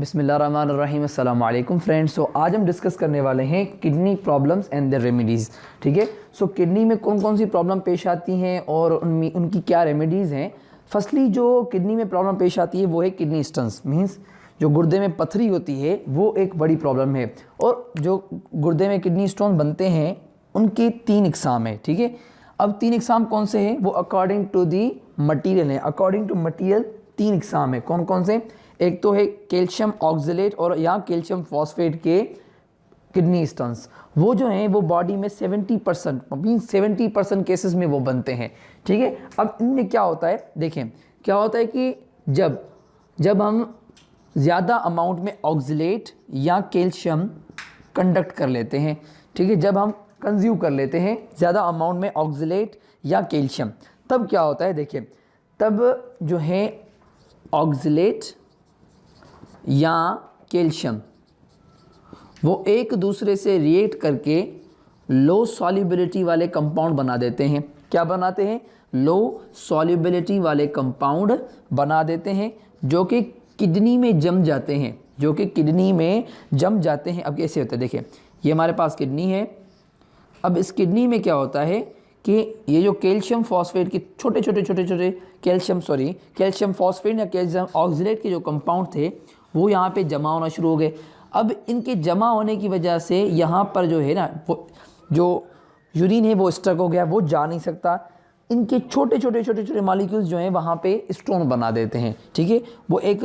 बिस्मिल्लाहिर्रहमानिर्रहीम अस्सलाम वालेकुम फ्रेंड्स। सो आज हम डिस्कस करने वाले हैं kidney problems and their remedies. ठीक है, सो किडनी में कौन कौन सी प्रॉब्लम पेश आती हैं और उनकी क्या रेमेडीज़ हैं। फर्स्टली जो किडनी में प्रॉब्लम पेश आती है वो है किडनी स्टोन्स, मींस जो गुर्दे में पथरी होती है वो एक बड़ी प्रॉब्लम है। और जो गुर्दे में किडनी स्टोन बनते हैं उनके 3 इकसाम है। ठीक है, अब 3 इकसाम कौन से हैं वो अकॉर्डिंग टू दी मटीरियल है। अकॉर्डिंग टू मटीरियल 3 इकसाम है। कौन कौन से? एक तो है कैल्शियम ऑक्सलेट और या कैल्शियम फॉस्फेट के किडनी स्टोन्स। वो जो हैं वो बॉडी में 70% मीन 70% केसेस में वो बनते हैं। ठीक है, अब इनमें क्या होता है, देखें क्या होता है कि जब हम ज़्यादा अमाउंट में ऑक्सलेट या कैल्शियम कंडक्ट कर लेते हैं, ठीक है, जब हम कंज्यूम कर लेते हैं ज़्यादा अमाउंट में ऑक्सलेट या कैल्शियम, तब क्या होता है, देखिए तब जो है ऑक्सलेट या कैल्शियम वो एक दूसरे से रिएक्ट करके लो सॉल्युबिलिटी वाले कंपाउंड बना देते हैं। क्या बनाते हैं? लो सॉल्युबिलिटी वाले कंपाउंड बना देते हैं जो कि किडनी में जम जाते हैं, अब कैसे होता है, देखिए ये हमारे पास किडनी है। अब इस किडनी में क्या होता है कि ये जो कैल्शियम फॉस्फेट के छोटे कैल्शियम फॉस्फेट या कैल्शियम ऑक्सलेट के जो कंपाउंड थे वो यहाँ पे जमा होना शुरू हो गए। अब इनके जमा होने की वजह से यहाँ पर जो है ना, वो जो यूरिन है वो स्टक हो गया, वो जा नहीं सकता। इनके छोटे मॉलिक्यूल्स जो हैं वहाँ पे स्टोन बना देते हैं। ठीक है, वो एक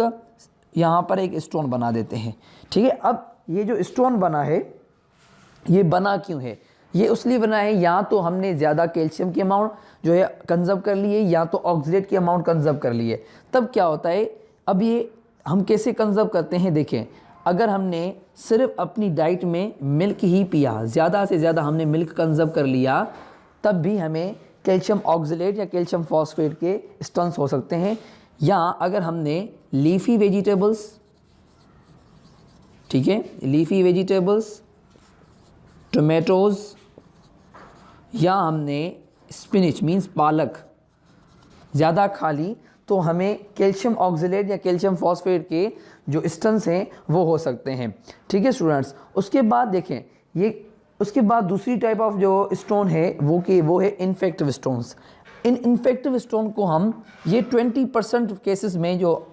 यहाँ पर एक स्टोन बना देते हैं। ठीक है, अब ये जो स्टोन बना है ये बना क्यों है? ये उसलिए बना है या तो हमने ज़्यादा कैल्शियम की अमाउंट जो है कंजर्व कर ली है या तो ऑक्सलेट की अमाउंट कंजर्व कर ली है। तब क्या होता है, अब ये हम कैसे कंजर्व करते हैं, देखें अगर हमने सिर्फ अपनी डाइट में मिल्क ही पिया, ज़्यादा से ज़्यादा हमने मिल्क कंजर्व कर लिया, तब भी हमें कैल्शियम ऑक्सलेट या कैल्शियम फॉस्फेट के स्टोन्स हो सकते हैं। या अगर हमने लीफी वेजिटेबल्स, ठीक है, लीफी वेजिटेबल्स, टोमेटोज़ या हमने स्पिनिच मींस पालक ज़्यादा खा ली, तो हमें कैल्शियम ऑक्सलेट या कैल्शियम फॉस्फेट के जो स्टोन्स हैं वो हो सकते हैं। ठीक है स्टूडेंट्स, उसके बाद देखें उसके बाद दूसरी टाइप ऑफ जो स्टोन है वो है इन्फेक्टिव स्टोन्स। इन इन्फेक्टिव स्टोन को हम ये 20% केसेस में जो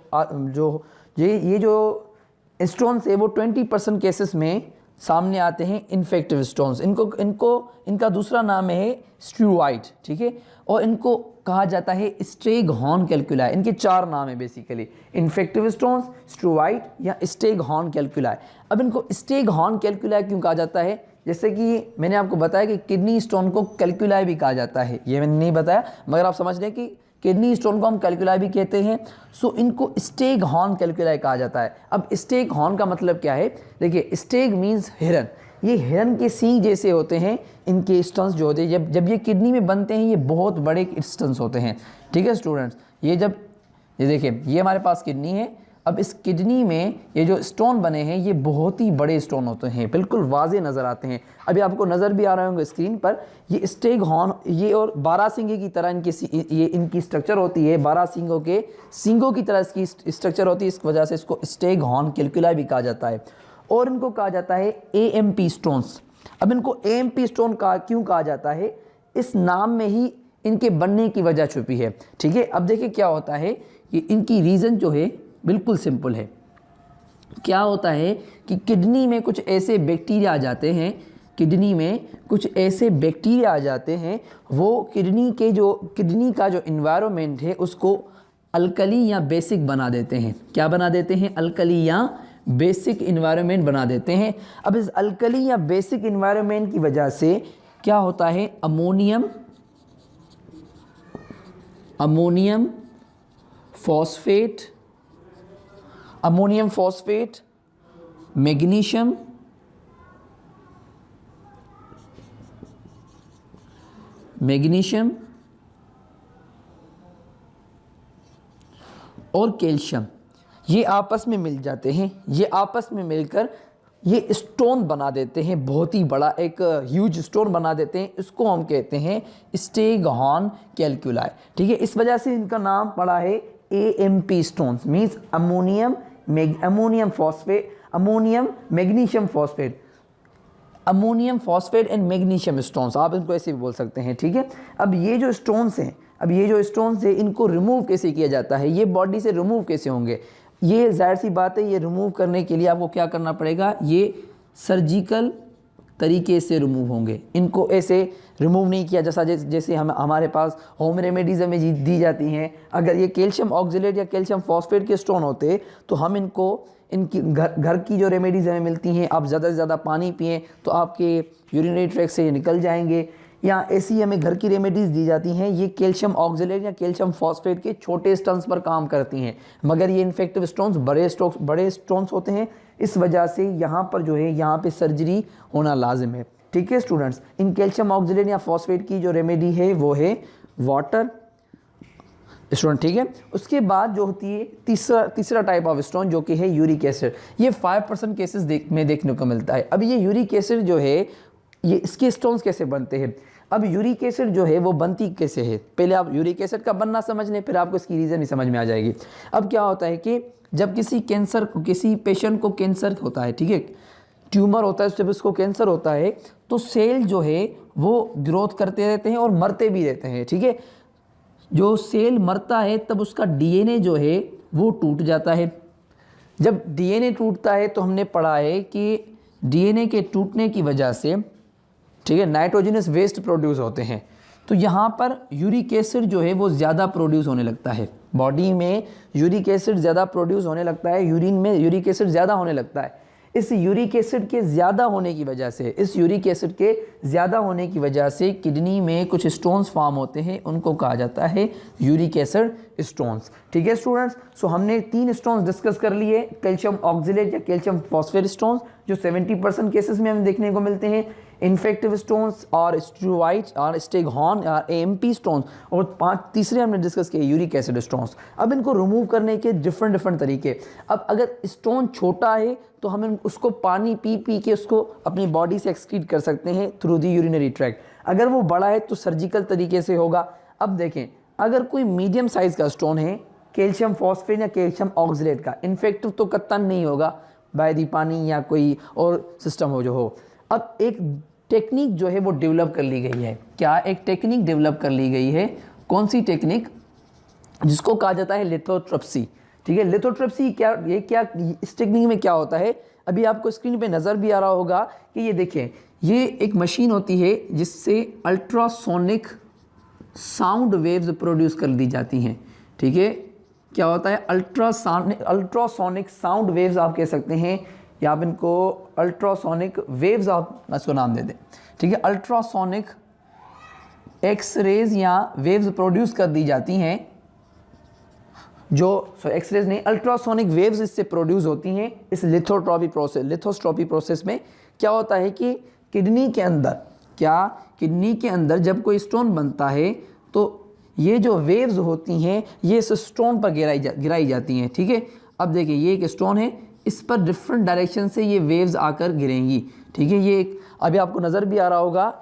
स्टोन्स है वो 20% केसेस में सामने आते हैं इन्फेक्टिव स्टोन्स। इनका दूसरा नाम है स्ट्रूवाइट। ठीक है, और इनको कहा जाता है स्टेग हॉर्न कैल्कुलाई। इनके 4 नाम है बेसिकली, इन्फेक्टिव स्टोन्स, स्ट्रूवाइट या स्टेग हॉर्न कैल्कुलाई। अब इनको स्टेग हॉर्न कैल्कुलाई क्यों कहा जाता है? जैसे कि मैंने आपको बताया कि किडनी स्टोन को कैल्कुलाई भी कहा जाता है, ये मैंने नहीं बताया, मगर आप समझ लें कि किडनी स्टोन को हम कैल्कुलाई भी कहते हैं। सो इनको स्टेग हॉर्न कैल्कुलाई कहा जाता है। अब स्टेग हॉर्न का मतलब क्या है? देखिए स्टेग मीन्स हिरन, ये हिरन के सींग जैसे होते हैं इनके स्टोन्स जो होते हैं। जब ये किडनी में बनते हैं ये बहुत बड़े स्टोन्स होते हैं। ठीक है स्टूडेंट्स, ये देखिए ये हमारे पास किडनी है। अब इस किडनी में ये जो स्टोन बने हैं ये बहुत ही बड़े स्टोन होते हैं, बिल्कुल वाजे नज़र आते हैं। अभी आपको नज़र भी आ रहे होंगे स्क्रीन पर, ये स्टेग हॉर्न, ये और 12 सींगे की तरह इनकी स्ट्रक्चर होती है। 12 सींगों की तरह इसकी स्ट्रक्चर होती है, इस वजह से इसको स्टेग हॉर्न कैल्कुलाई भी कहा जाता है। और इनको कहा जाता है AMP स्टोन्स। अब इनको AMP स्टोन क्यों कहा जाता है? इस नाम में ही इनके बनने की वजह छुपी है। ठीक है, अब देखिए क्या होता है कि इनकी रीज़न जो है बिल्कुल सिंपल है। क्या होता है कि किडनी में कुछ ऐसे बैक्टीरिया आ जाते हैं, वो किडनी का जो इन्वायरमेंट है उसको अल्कली या बेसिक बना देते हैं। क्या बना देते हैं? अल्कली या बेसिक इन्वायरमेंट बना देते हैं। अब इस अल्कली या बेसिक इन्वायरमेंट की वजह से क्या होता है, अमोनियम फॉस्फेट, मैग्नीशियम और कैल्शियम ये आपस में मिल जाते हैं। ये आपस में मिलकर ये स्टोन बना देते हैं, बहुत ही बड़ा एक ह्यूज स्टोन बना देते हैं। इसको हम कहते हैं स्टेग हॉर्न कैल्कुलाई। ठीक है, इस वजह से इनका नाम पड़ा है AMP stones, means ammonium ammonium magnesium phosphate, ammonium phosphate and magnesium stones, आप इनको ऐसे भी बोल सकते हैं, ठीक है। अब ये जो स्टोन्स हैं, इनको रिमूव कैसे किया जाता है, ये बॉडी से रिमूव कैसे होंगे, ये जाहिर सी बात है, ये रिमूव करने के लिए आपको क्या करना पड़ेगा, ये सर्जिकल तरीके से रिमूव होंगे। इनको ऐसे रिमूव नहीं किया जैसे हमारे पास होम रेमेडीज़ हमें दी जाती हैं। अगर ये कैल्शियम ऑक्जेलेट या कैल्शियम फॉस्फेट के स्टोन होते तो हम इनकी घर की जो रेमेडीज़ हमें मिलती हैं, आप ज़्यादा से ज़्यादा पानी पिएं तो आपके यूरिनरी ट्रैक्ट से ये निकल जाएंगे, या ऐसी हमें घर की रेमेडीज़ दी जाती हैं, ये कैल्शियम ऑक्जेलेट या कैल्शियम फॉस्फेट के छोटे स्टोन्स पर काम करती हैं। मगर ये इन्फेक्टिव स्टोन्स बड़े स्टोन्स होते हैं, इस वजह से यहाँ पर जो है यहाँ पे सर्जरी होना लाजिम है, ठीक है स्टूडेंट्स। इन कैल्शियम ऑक्जेलेट या फॉस्फेट की जो रेमेडी है वो है वाटर स्टोन, ठीक है। उसके बाद जो होती है तीसरा टाइप ऑफ स्टोन जो कि है यूरिक एसिड, ये 5% केसेस में देखने को मिलता है। अब ये यूरिक एसिड जो है, ये इसके स्टोन्स कैसे बनते हैं। अब यूरिक एसिड जो है वो बनती कैसे है, पहले आप यूरिक एसिड का बनना समझ लें, फिर आपको इसकी रीज़न भी समझ में आ जाएगी। अब क्या होता है कि जब किसी पेशेंट को कैंसर होता है, ठीक है, ट्यूमर होता है, जब उसको कैंसर होता है तो सेल जो है वो ग्रोथ करते रहते हैं और मरते भी रहते हैं, ठीक है। जो सेल मरता है तब उसका डीएनए जो है वो टूट जाता है। जब डीएनए टूटता है तो हमने पढ़ा है कि डीएनए के टूटने की वजह से, ठीक है, नाइट्रोजनस वेस्ट प्रोड्यूस होते हैं। तो यहाँ पर यूरिक एसिड जो है वो ज़्यादा प्रोड्यूस होने लगता है, बॉडी में यूरिक एसिड ज़्यादा प्रोड्यूस होने लगता है, यूरिन में यूरिक एसिड ज़्यादा होने लगता है। इस यूरिक एसिड के ज़्यादा होने की वजह से किडनी में कुछ स्टोन्स फॉर्म होते हैं, उनको कहा जाता है यूरिक एसिड स्टोन्स, ठीक है स्टूडेंट्स। सो हमने 3 स्टोन्स डिस्कस कर लिए, कैल्शियम ऑक्जेलेट या कैल्शियम फॉस्फेट स्टोन्स जो 70% केसेस में हमें देखने को मिलते हैं, इन्फेक्टिव स्टोन्स और स्ट्रूवाइट और स्टेगहॉर्न और एएमपी स्टोन्स, और तीसरे हमने डिस्कस किए यूरिक एसिड स्टोन्स। अब इनको रिमूव करने के डिफरेंट तरीके। अब अगर स्टोन छोटा है तो हम उसको पानी पी के उसको अपनी बॉडी से एक्सक्रीट कर सकते हैं थ्रू दी यूरिनरी ट्रैक्ट। अगर वो बड़ा है तो सर्जिकल तरीके से होगा। अब देखें, अगर कोई मीडियम साइज़ का स्टोन है, कैल्शियम फॉस्फेट या कैल्शियम ऑक्जेलेट का, इन्फेक्टिव तो कतई नहीं होगा, बाय दी पानी या कोई और सिस्टम हो जो हो। अब एक टेक्निक जो है वो डेवलप कर ली गई है। क्या एक टेक्निक डेवलप कर ली गई है? कौन सी टेक्निक? जिसको कहा जाता है लिथोट्रिप्सी, ठीक है। लिथोट्रिप्सी इस टेक्निक में क्या होता है, अभी आपको स्क्रीन पे नज़र भी आ रहा होगा कि ये देखें, ये एक मशीन होती है जिससे अल्ट्रासोनिक साउंड वेव्स प्रोड्यूस कर दी जाती हैं, ठीक है। क्या होता है? अल्ट्रासोनिक साउंड वेव्स आप कह सकते हैं, या आप इनको अल्ट्रासोनिक वेव्स आप इसको नाम दे दें, ठीक है। अल्ट्रासोनिक एक्स-रेज या वेव्स प्रोड्यूस कर दी जाती हैं, एक्स-रेज नहीं, अल्ट्रासोनिक वेव्स इससे प्रोड्यूस होती हैं इस लिथोस्ट्रॉपी प्रोसेस में। क्या होता है कि किडनी के अंदर जब कोई स्टोन बनता है तो ये जो वेव्स होती हैं ये इस स्टोन पर गिराई जाती हैं, ठीक है। अब देखिए, ये एक स्टोन है, इस पर डिफरेंट डायरेक्शन से ये वेव्स आकर गिरेंगी, ठीक है। ये एक अभी आपको नज़र भी आ रहा होगा,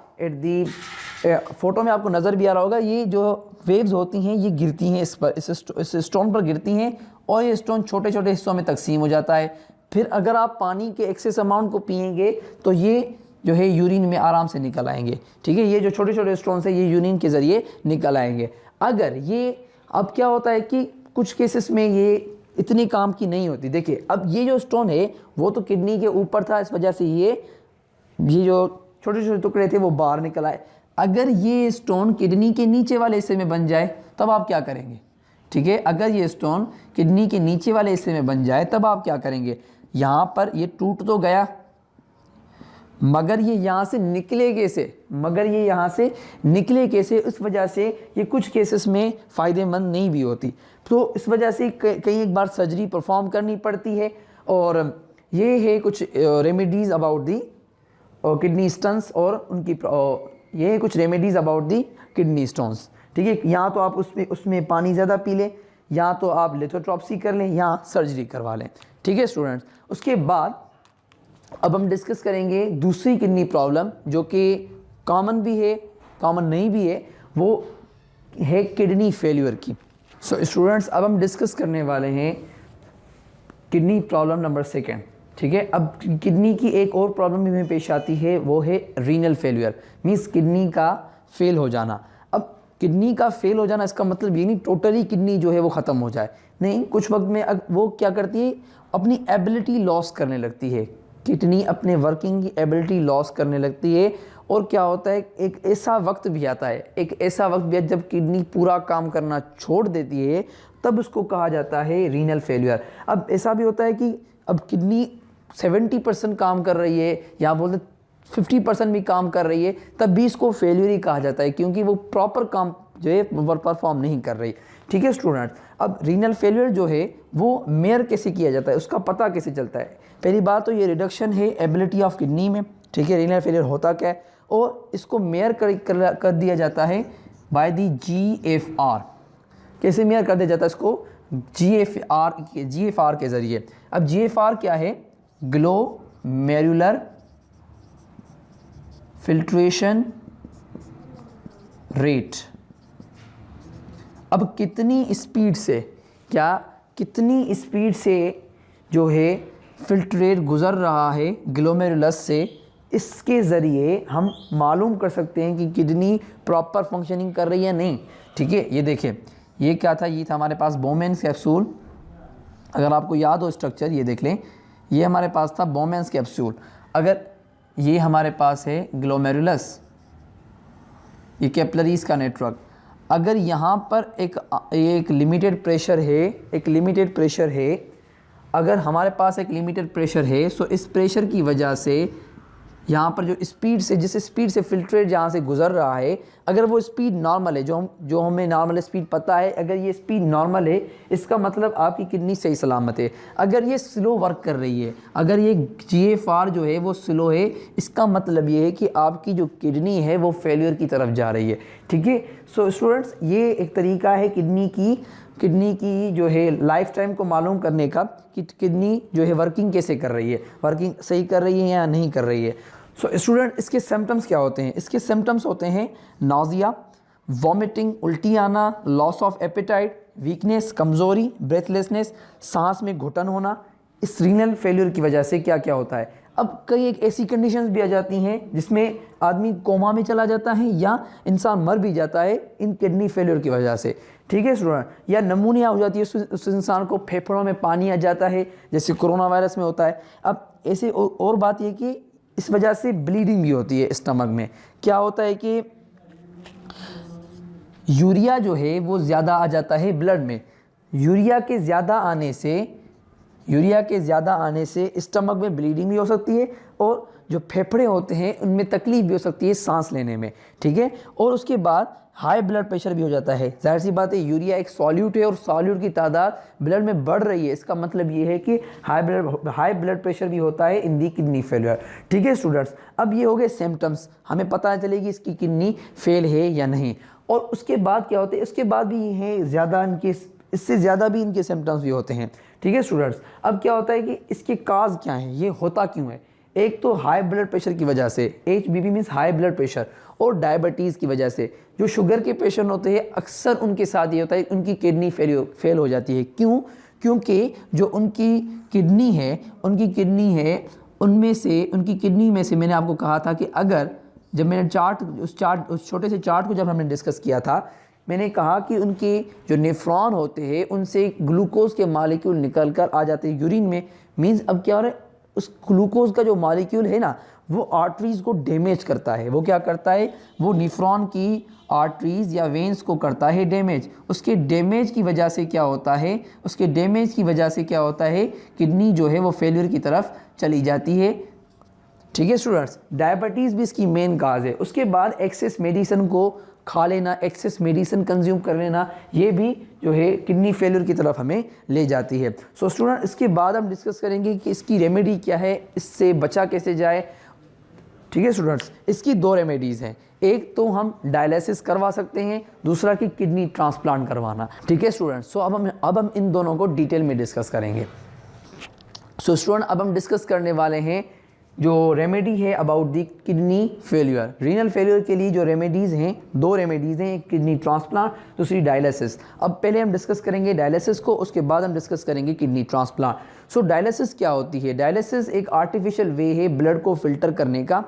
फोटो में आपको नज़र भी आ रहा होगा, ये जो वेव्स होती हैं ये गिरती हैं इस स्टोन पर गिरती हैं, और ये स्टोन छोटे छोटे हिस्सों में तकसीम हो जाता है। फिर अगर आप पानी के एक्सेस अमाउंट को पिएंगे तो ये जो है यूरिन में आराम से निकल आएंगे, ठीक है। ये जो छोटे छोटे स्टोन्स हैं ये यूरिन के ज़रिए निकल आएंगे। अगर ये, अब क्या होता है कि कुछ केसेस में ये इतनी काम की नहीं होती। देखिए, अब ये जो स्टोन है वो तो किडनी के ऊपर था, इस वजह से ये जो छोटे छोटे टुकड़े थे वो बाहर निकल आए। अगर ये स्टोन किडनी के नीचे वाले हिस्से में बन जाए तब आप क्या करेंगे, ठीक है। अगर ये स्टोन किडनी के नीचे वाले हिस्से में बन जाए तब आप क्या करेंगे, यहाँ पर ये टूट तो गया, मगर ये यहाँ से निकले कैसे, इस वजह से ये कुछ केसेस में फ़ायदेमंद नहीं भी होती। तो इस वजह से कई एक बार सर्जरी परफॉर्म करनी पड़ती है। और ये है कुछ remedies about the kidney stones, और उनकी ये है कुछ remedies about the kidney stones, ठीक है। या तो आप उसमें पानी ज़्यादा पी लें, या तो आप लिथोट्रिप्सी कर लें, या सर्जरी करवा लें, ठीक है स्टूडेंट्स। उसके बाद अब हम डिस्कस करेंगे दूसरी किडनी प्रॉब्लम जो कि कॉमन भी है, कॉमन नहीं भी है, वो है किडनी फेल्यूर की। सो स्टूडेंट्स, अब हम डिस्कस करने वाले हैं किडनी प्रॉब्लम नंबर सेकेंड, ठीक है। अब किडनी की एक और प्रॉब्लम भी हमें पेश आती है, वो है रीनल फेलियर, मीन्स किडनी का फेल हो जाना। अब किडनी का फेल हो जाना इसका मतलब ये नहीं टोटली किडनी जो है वो ख़त्म हो जाए, नहीं, कुछ वक्त में वो क्या करती है, अपनी एबिलिटी लॉस करने लगती है, किडनी अपने वर्किंग की एबिलिटी लॉस करने लगती है। और क्या होता है, एक ऐसा वक्त भी आता है, एक ऐसा वक्त भी है जब किडनी पूरा काम करना छोड़ देती है, तब उसको कहा जाता है रीनल फेलियर। अब ऐसा भी होता है कि अब किडनी 70% काम कर रही है या बोलते 50% भी काम कर रही है, तब भी इसको फेलियर ही कहा जाता है, क्योंकि वो प्रॉपर काम जो है परफॉर्म नहीं कर रही, ठीक है स्टूडेंट। अब रीनल फेलियर जो है वो मेयर कैसे किया जाता है, उसका पता कैसे चलता है। पहली बात तो ये रिडक्शन है एबिलिटी ऑफ किडनी में, ठीक है। रीनल फेलियर होता क्या है, और इसको मेयर कर दिया जाता है बाय दी GFR। कैसे मेयर कर दिया जाता है इसको, GFR के ज़रिए। अब GFR क्या है, ग्लोमेरुलर फिल्ट्रेशन रेट। अब कितनी स्पीड से, कितनी स्पीड से जो है फिल्ट्रेट गुज़र रहा है ग्लोमेरुलस से, इसके ज़रिए हम मालूम कर सकते हैं कि किडनी प्रॉपर फंक्शनिंग कर रही है नहीं, ठीक है। ये देखिए, ये क्या था, ये था हमारे पास बोमेन्स कैप्सूल। अगर आपको याद हो स्ट्रक्चर, ये देख लें, ये हमारे पास था बोमेन्स कैप्सूल। अगर ये हमारे पास है ग्लोमेरुलस, ये कैपिलरीज का नेटवर्क। अगर यहाँ पर एक लिमिटेड प्रेशर है, अगर हमारे पास एक लिमिटेड प्रेशर है, सो इस प्रेशर की वजह से यहाँ पर जो स्पीड से, जिस स्पीड से फिल्ट्रेट जहाँ से गुजर रहा है, अगर वो स्पीड नॉर्मल है, जो हमें नॉर्मल स्पीड पता है, अगर ये स्पीड नॉर्मल है, इसका मतलब आपकी किडनी सही सलामत है। अगर ये स्लो वर्क कर रही है, अगर ये GFR जो है वो स्लो है, इसका मतलब ये है कि आपकी जो किडनी है वो फेलियर की तरफ जा रही है, ठीक है। सो स्टूडेंट्स, ये एक तरीका है किडनी की जो है लाइफ टाइम को मालूम करने का, कि किडनी जो है वर्किंग कैसे कर रही है, वर्किंग सही कर रही है या नहीं कर रही है। सो स्टूडेंट, इसके सिम्टम्स क्या होते हैं, इसके सिम्टम्स होते हैं नाजिया, वॉमिटिंग, उल्टी आना, लॉस ऑफ एपेटाइट, वीकनेस, कमज़ोरी, ब्रेथलेसनेस, सांस में घुटन होना। इस रीनल फेलियर की वजह से क्या क्या होता है, अब कई एक ऐसी कंडीशंस भी आ जाती हैं जिसमें आदमी कोमा में चला जाता है या इंसान मर भी जाता है इन किडनी फेलियर की वजह से, ठीक है स्टूडेंट। या नमूनिया हो जाती है, उस इंसान को फेफड़ों में पानी आ जाता है, जैसे कोरोना वायरस में होता है। अब ऐसे और बात यह कि इस वजह से ब्लीडिंग भी होती है स्टमक में। क्या होता है कि यूरिया जो है वो ज़्यादा आ जाता है ब्लड में, यूरिया के ज़्यादा आने से स्टमक में ब्लीडिंग भी हो सकती है, और जो फेफड़े होते हैं उनमें तकलीफ भी हो सकती है सांस लेने में, ठीक है। और उसके बाद हाई ब्लड प्रेशर भी हो जाता है। जाहिर सी बात है, यूरिया एक सॉल्यूट है और सॉल्यूट की तादाद ब्लड में बढ़ रही है, इसका मतलब ये है कि हाई ब्लड प्रेशर भी होता है इन दी किडनी फेलियर, ठीक है स्टूडेंट्स। अब ये हो गए सिम्टम्स, हमें पता चलेगी इसकी किडनी फेल है या नहीं। और उसके बाद क्या होते हैं, उसके बाद भी है ज़्यादा इनके, इससे ज़्यादा भी इनके सिम्टम्स भी होते हैं, ठीक है स्टूडेंट्स। अब क्या होता है कि इसके काज क्या हैं, ये होता क्यों है। एक तो हाई ब्लड प्रेशर की वजह से, HBP means high blood pressure, और डायबिटीज़ की वजह से। जो शुगर के पेशेंट होते हैं अक्सर उनके साथ ये होता है, उनकी किडनी फेल हो जाती है। क्यों? क्योंकि जो उनकी किडनी है उनकी किडनी में से मैंने आपको कहा था कि अगर जब मैंने उस छोटे से चार्ट को जब हमने डिस्कस किया था, मैंने कहा कि उनके जो नेफ्रॉन होते हैं उनसे ग्लूकोज के मालिक्यूल निकल कर आ जाते हैं यूरिन में। मीन्स अब क्या हो रहा है, उस ग्लूकोज का जो मालिक्यूल है ना, वो आर्टरीज़ को डैमेज करता है। वो क्या करता है, वो नेफ्रॉन की आर्टरीज़ या वेंस को करता है डैमेज। उसके डैमेज की वजह से क्या होता है, किडनी जो है वो फेलियर की तरफ चली जाती है, ठीक है स्टूडेंट्स। डायबिटीज़ भी इसकी मेन काज है। उसके बाद एक्सेस मेडिसिन को खा लेना, एक्सेस मेडिसिन कंज्यूम कर लेना, ये भी जो है किडनी फेलियर की तरफ हमें ले जाती है। सो स्टूडेंट, इसके बाद हम डिस्कस करेंगे कि इसकी रेमेडी क्या है, इससे बचा कैसे जाए, ठीक है स्टूडेंट्स। इसकी 2 रेमेडीज़ हैं, एक तो हम डायलिसिस करवा सकते हैं, दूसरा कि किडनी ट्रांसप्लांट करवाना, ठीक है स्टूडेंट्स। सो अब हम इन दोनों को डिटेल में डिस्कस करेंगे। सो स्टूडेंट, अब हम डिस्कस करने वाले हैं जो रेमेडी है about the kidney failure. Renal failure के लिए जो रेमेडीज़ हैं, 2 रेमेडीज़ हैं, एक किडनी ट्रांसप्लांट, दूसरी डायलिसिस। अब पहले हम डिस्कस करेंगे डायलिसिस को, उसके बाद हम डिस्कस करेंगे किडनी ट्रांसप्लांट। सो डायलिसिस क्या होती है? डायलिसिस एक आर्टिफिशियल वे है ब्लड को फिल्टर करने का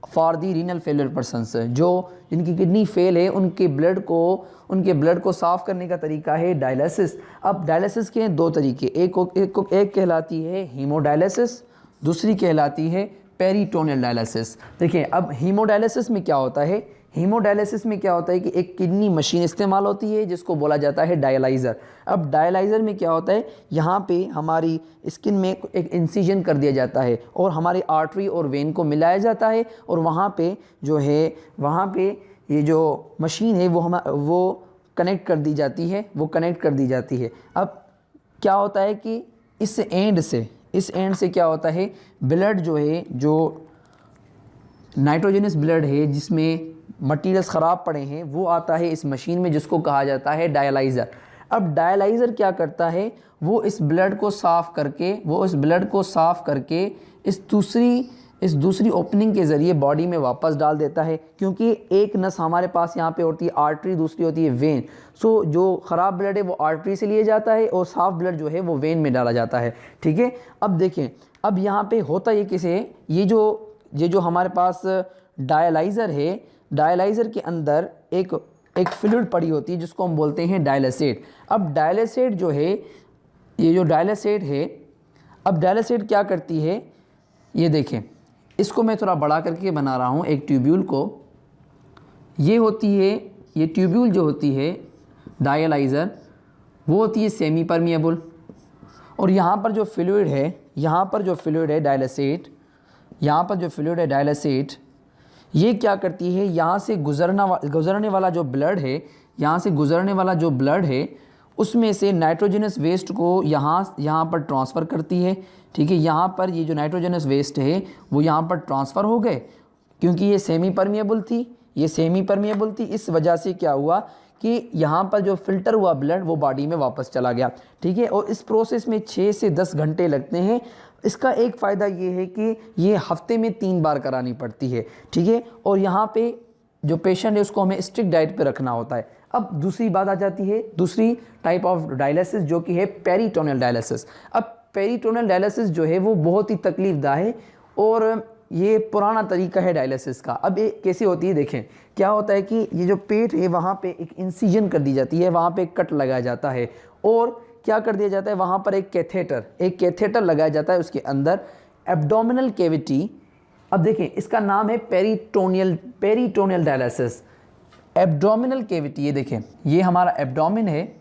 for the renal failure persons, जो जिनकी किडनी फेल है उनके ब्लड को साफ़ करने का तरीका है डायलिसिस। अब डायलिसिस के 2 तरीके, एक कहलाती है हीमोडायलिसिस, दूसरी कहलाती है पेरिटोनियल डायलिसिस। देखिए अब हीमोडायलिसिस में क्या होता है, हीमोडायलिसिस में क्या होता है कि एक किडनी मशीन इस्तेमाल होती है जिसको बोला जाता है डायलाइज़र। अब डायलाइज़र में क्या होता है, यहाँ पे हमारी स्किन में एक इंसिजन कर दिया जाता है और हमारी आर्टरी और वेन को मिलाया जाता है, और वहाँ पे जो है, वहाँ पे ये जो मशीन है वो कनेक्ट कर दी जाती है, अब क्या होता है कि इस एंड से क्या होता है, ब्लड जो है, जो नाइट्रोजनस ब्लड है जिसमें मटीरियल्स ख़राब पड़े हैं, वो आता है इस मशीन में जिसको कहा जाता है डायलाइज़र। अब डायलाइज़र क्या करता है, वो इस ब्लड को साफ़ करके इस दूसरी ओपनिंग के ज़रिए बॉडी में वापस डाल देता है, क्योंकि एक नस हमारे पास यहाँ पे होती है आर्टरी, दूसरी होती है वेन। सो जो ख़राब ब्लड है वो आर्टरी से लिया जाता है और साफ़ ब्लड जो है वो वेन में डाला जाता है, ठीक है। अब देखें, अब यहाँ पे होता ये किसे, ये जो हमारे पास डायलाइज़र है, डायलाइज़र के अंदर एक फ्लूइड पड़ी होती है जिसको हम बोलते हैं डायलिसेट। अब डायलिसेट जो है, ये जो डायलिसेट है, अब डायलिसेट क्या करती है, ये देखें, इसको मैं थोड़ा बड़ा करके बना रहा हूँ एक ट्यूब्यूल को। ये होती है, ये ट्यूब्यूल जो होती है डायलाइज़र, वो होती है सेमी परमिएबल, और यहाँ पर जो फ्लूइड है डायलिसेट, ये क्या करती है, यहाँ से गुजरने वाला जो ब्लड है, उसमें से नाइट्रोजनस वेस्ट को यहाँ पर ट्रांसफ़र करती है, ठीक है। यहाँ पर ये जो नाइट्रोजनस वेस्ट है वो यहाँ पर ट्रांसफ़र हो गए, क्योंकि ये सेमी परमिएबल थी। इस वजह से क्या हुआ कि यहाँ पर जो फ़िल्टर हुआ ब्लड वो बॉडी में वापस चला गया, ठीक है। और इस प्रोसेस में 6 से 10 घंटे लगते हैं। इसका एक फ़ायदा ये है कि ये हफ्ते में 3 बार करानी पड़ती है, ठीक है। और यहाँ पे जो पेशेंट है उसको हमें स्ट्रिक्ट डाइट पे रखना होता है। अब दूसरी बात आ जाती है, दूसरी टाइप ऑफ डायलिसिस जो कि है पेरिटोनियल डायलिसिस। अब पेरिटोनियल डायलिसिस जो है वो बहुत ही तकलीफ़दाह है और ये पुराना तरीका है डायलिसिस का। अब ये कैसे होती है, देखें क्या होता है कि ये जो पेट है वहाँ पे एक इंसिजन कर दी जाती है, वहाँ पे एक कट लगाया जाता है, और क्या कर दिया जाता है, वहाँ पर एक कैथेटर लगाया जाता है उसके अंदर, एब्डोमिनल कैविटी। अब देखें इसका नाम है पेरिटोनियल डायलिसिस। एब्डोमिनल कैविटी, ये देखें, ये हमारा एब्डोमिन है,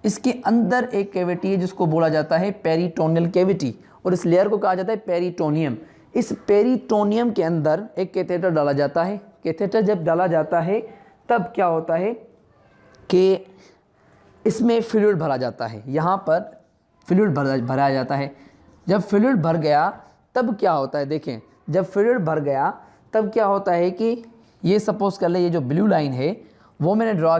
इसके अंदर एक कैविटी है जिसको बोला जाता है पेरिटोनियल कैविटी, और इस लेयर को कहा जाता है पेरिटोनियम। इस पेरिटोनियम के अंदर एक कैथेटर डाला जाता है। कैथेटर जब डाला जाता है तब क्या होता है कि इसमें फ्लूइड भरा जाता है, यहाँ पर फ्लूइड भरा जाता है। जब फ्लूइड भर गया तब क्या होता है, देखें, जब फ्लूइड भर गया तब क्या होता है कि ये सपोज कर ले, ये जो ब्लू लाइन है वो मैंने ड्रॉ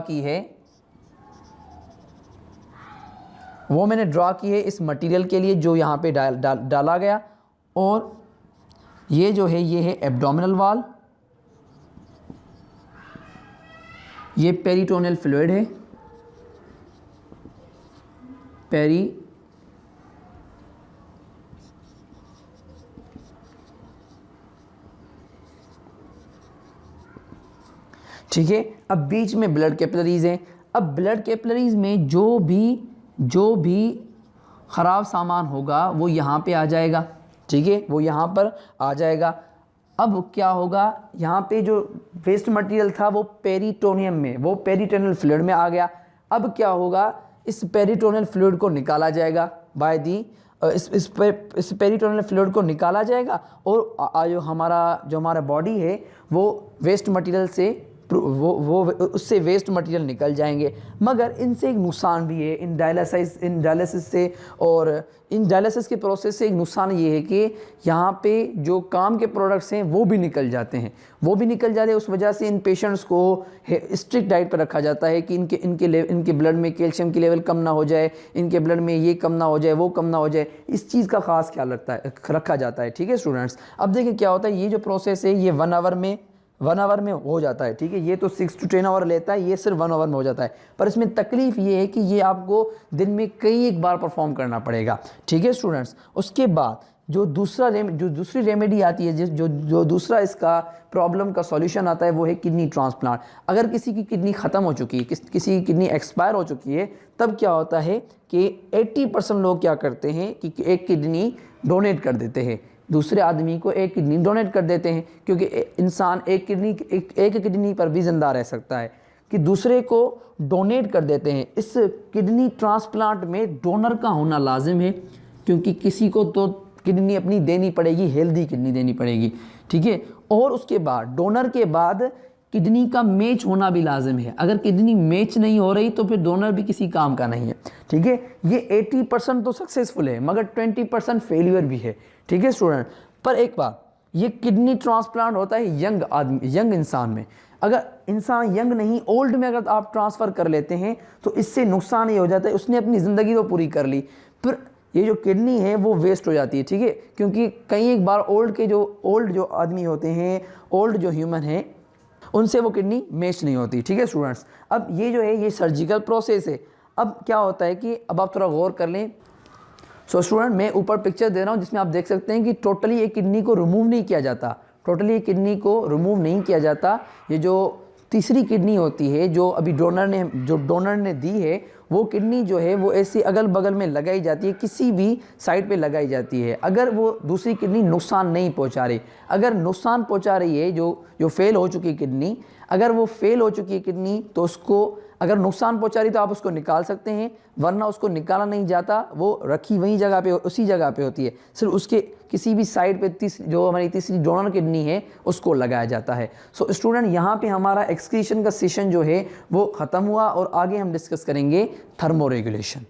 की है, इस मटेरियल के लिए जो यहाँ पे डाला गया, और ये जो है ये है एब्डोमिनल वॉल, ये पेरिटोनियल फ्लूइड है, ठीक है। अब बीच में ब्लड कैपिलरीज हैं। अब ब्लड कैपिलरीज में जो भी ख़राब सामान होगा वो यहाँ पे आ जाएगा, ठीक है, वो यहाँ पर आ जाएगा। अब क्या होगा, यहाँ पे जो वेस्ट मटेरियल था वो पेरिटोनियल फ्लूइड में आ गया। अब क्या होगा, इस पेरिटोनियल फ्लूइड को निकाला जाएगा इस पेरिटोनियल फ्लूइड को निकाला जाएगा, और जो हमारा बॉडी है वो वेस्ट मटेरियल से वो उससे वेस्ट मटेरियल निकल जाएंगे। मगर इनसे एक नुकसान भी है, इन डायलिसिस से और इन डायलिसिस के प्रोसेस से एक नुकसान ये है कि यहाँ पे जो काम के प्रोडक्ट्स हैं वो भी निकल जाते हैं, उस वजह से इन पेशेंट्स को स्ट्रिक्ट डाइट पर रखा जाता है कि इनके ब्लड में कैल्शियम की लेवल कम ना हो जाए, इनके ब्लड में ये कम ना हो जाए, वो कम ना हो जाए, इस चीज़ का खास ख्याल रखा जाता है। ठीक है स्टूडेंट्स, अब देखिए क्या होता है, ये जो प्रोसेस है ये 1 आवर में हो जाता है। ठीक है, ये तो 6 to 10 आवर लेता है, ये सिर्फ 1 आवर में हो जाता है। पर इसमें तकलीफ ये है कि ये आपको दिन में कई एक बार परफॉर्म करना पड़ेगा। ठीक है स्टूडेंट्स, उसके बाद जो दूसरी रेमेडी आती है, जो दूसरा इसका प्रॉब्लम का सॉल्यूशन आता है वो है किडनी ट्रांसप्लांट। अगर किसी की किडनी ख़त्म हो चुकी है, किसी की किडनी एक्सपायर हो चुकी है, तब क्या होता है कि 80% लोग क्या करते हैं कि एक किडनी डोनेट कर देते हैं, दूसरे आदमी को एक किडनी डोनेट कर देते हैं, क्योंकि इंसान एक किडनी पर भी ज़िंदा रह सकता है, कि दूसरे को डोनेट कर देते हैं। इस किडनी ट्रांसप्लांट में डोनर का होना लाजिम है, क्योंकि किसी को तो किडनी अपनी देनी पड़ेगी, हेल्दी किडनी देनी पड़ेगी। ठीक है, और उसके बाद डोनर के बाद किडनी का मैच होना भी लाजिम है। अगर किडनी मैच नहीं हो रही तो फिर डोनर भी किसी काम का नहीं है। ठीक है, ये 80% तो सक्सेसफुल है, मगर 20% फेलियर भी है। ठीक है स्टूडेंट, पर एक बात, ये किडनी ट्रांसप्लांट होता है यंग इंसान में। अगर इंसान यंग नहीं, ओल्ड में अगर आप ट्रांसफ़र कर लेते हैं तो इससे नुकसान ये हो जाता है, उसने अपनी ज़िंदगी तो पूरी कर ली, फिर ये जो किडनी है वो वेस्ट हो जाती है। ठीक है, क्योंकि कई एक बार ओल्ड जो आदमी होते हैं, ओल्ड जो ह्यूमन है, उनसे वो किडनी मैच नहीं होती। ठीक है स्टूडेंट्स, अब ये जो है ये सर्जिकल प्रोसेस है। अब क्या होता है कि अब आप थोड़ा गौर कर लें। सो स्टूडेंट, मैं ऊपर पिक्चर दे रहा हूँ जिसमें आप देख सकते हैं कि टोटली एक किडनी को रिमूव नहीं किया जाता, ये जो तीसरी किडनी होती है जो अभी डोनर ने दी है, वो किडनी जो है वो ऐसे अगल बगल में लगाई जाती है, किसी भी साइड पे लगाई जाती है। अगर वो दूसरी किडनी नुकसान नहीं पहुंचा रही, अगर नुकसान पहुंचा रही है जो फेल हो चुकी किडनी, अगर वो फेल हो चुकी है किडनी, तो उसको अगर नुकसान पहुंचा रही तो आप उसको निकाल सकते हैं, वरना उसको निकाला नहीं जाता, वो रखी वहीं जगह पे, उसी जगह पे होती है, सिर्फ उसके किसी भी साइड पे जो हमारी तीसरी डोनर किडनी है उसको लगाया जाता है। सो स्टूडेंट, यहाँ पे हमारा एक्सक्रीशन का सेशन जो है वो ख़त्म हुआ और आगे हम डिस्कस करेंगे थर्मो रेगुलेशन।